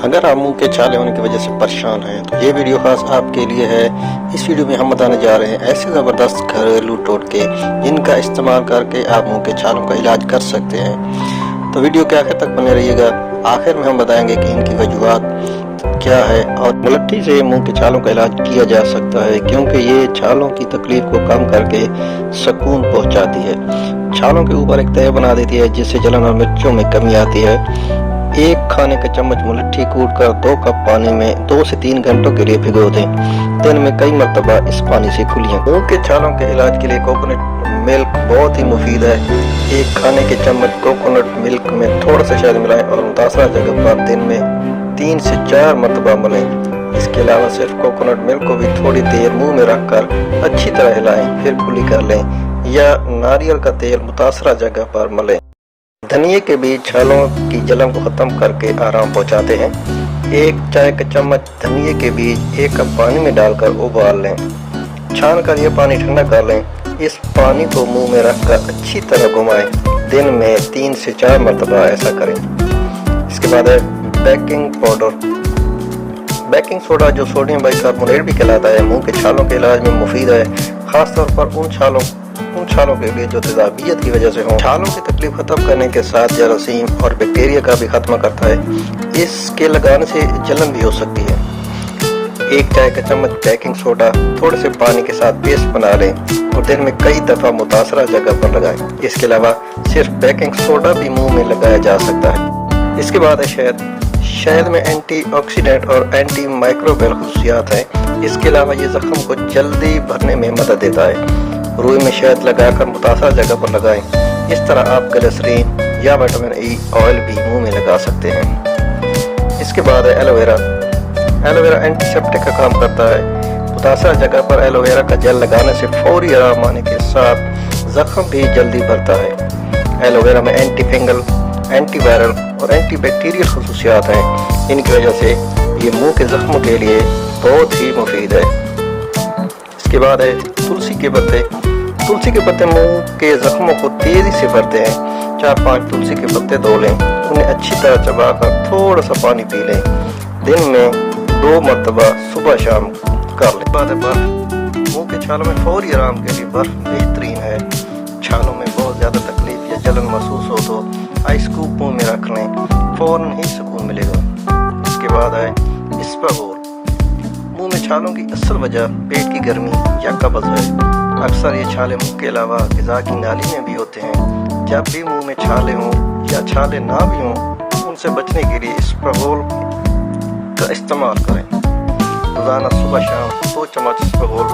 अगर आप मुंह के छाले होने की वजह से परेशान हैं तो ये वीडियो खास आपके लिए है। इस वीडियो में हम बताने जा रहे हैं ऐसे ज़बरदस्त घरेलू टोटके जिनका इस्तेमाल करके आप मुंह के छालों का इलाज कर सकते हैं। तो वीडियो के आखिर तक बने रहिएगा। आखिर में हम बताएंगे कि इनकी वजूहात क्या है और मुलट्ठी से मुंह के छालों का इलाज किया जा सकता है, क्योंकि ये छालों की तकलीफ को कम करके सुकून पहुंचाती है। छालों के ऊपर एक तह बना देती है जिससे जलन और मिर्चों में कमी आती है। एक खाने का चम्मच मुलट्ठी कूटकर 2 कप पानी में 2 से 3 घंटों के लिए भिगो दें। दिन में कई मरतबा इस पानी से कुलियां। मुंह के छालों के इलाज के लिए कोकोनट मिल्क बहुत ही मुफीद है। एक खाने के चम्मच कोकोनट मिल्क में थोड़ा सा शहद मिलाएं और मुतासरा जगह पर दिन में 3 से 4 मरतबा मलें। इसके अलावा सिर्फ कोकोनट मिल्क को भी थोड़ी देर मुंह में रखकर अच्छी तरह हिलाएं, फिर कुली कर लें, या नारियल का तेल मुतासरा जगह पर मलें। धनिये के बीज छालों की जलन को खत्म करके आराम पहुंचाते हैं। 1 चाय का चम्मच धनिये के बीज 1 कप पानी में डालकर उबाल लें। छान कर यह पानी ठंडा कर लें। इस पानी को मुंह में रखकर अच्छी तरह घुमाएं। दिन में 3 से 4 मरतबा ऐसा करें। इसके बाद है बेकिंग पाउडर। बेकिंग सोडा जो सोडियम बाइकार्बोनेट भी कहलाता है, मुंह के छालों के इलाज में मुफीद है, खासतौर पर उन छालों के लिए जो तेजाबियत की वजह से हो। छालों की तकलीफ खत्म करने के साथ जरासीम और बैक्टीरिया का भी खात्मा करता है। इसके लगाने से जलन भी हो सकती है। 1 चाय का चम्मच बेकिंग सोडा थोड़े से पानी के साथ पेस्ट बना लें और दिन में कई दफा मुतासरा जगह पर लगाएं। इसके अलावा सिर्फ बेकिंग सोडा भी मुंह में लगाया जा सकता है। इसके बाद है शहद। शहद में एंटीऑक्सीडेंट और एंटी माइक्रोबियल खसूसियात हैं। इसके अलावा ये जख्म को जल्दी भरने में मदद देता है। रुई में शहद लगाकर मुतासरा जगह पर लगाएं। इस तरह आप ग्लिसरीन या विटामिन ई ऑयल भी मुंह में लगा सकते हैं। इसके बाद है एलोवेरा। एलोवेरा एंटीसेप्टिक का काम करता है। मुतासरा जगह पर एलोवेरा का जेल लगाने से फौरी आराम आने के साथ जख्म भी जल्दी भरता है। एलोवेरा में एंटी फंगल, एंटीवायरल और एंटीबैक्टीरियल खसूसियात हैं। इनकी वजह से ये मुंह के जख्मों के लिए बहुत ही मुफीद है। इसके बाद है तुलसी के पत्ते। तुलसी के पत्ते मुंह के जख्मों को तेजी से भरते हैं। 4-5 तुलसी के पत्ते धो लें, उन्हें अच्छी तरह चबाकर थोड़ा सा पानी पी लें। दिन में 2 मरतबा सुबह शाम कर लें। बाद है बर्फ। मुंह के छालों में फौरी आराम के लिए बर्फ बेहतरीन है। छालों में बहुत ज़्यादा तकलीफ या जलन महसूस हो तो आइस क्यूब मुंह में रख लें, फौरन ही सुकून मिलेगा। इसके बाद है इस्पागोल। मुंह में छालों की असल वजह पेट की गर्मी या कब्ज़ है। अक्सर ये छाले मुंह के अलावा ग़िज़ा की नाली में भी होते हैं। जब भी मुंह में छाले हों या छाले ना भी हों, उनसे बचने के लिए इस्पागोल का इस्तेमाल करें। रोज़ाना सुबह शाम 2 चम्मच इस्पागोल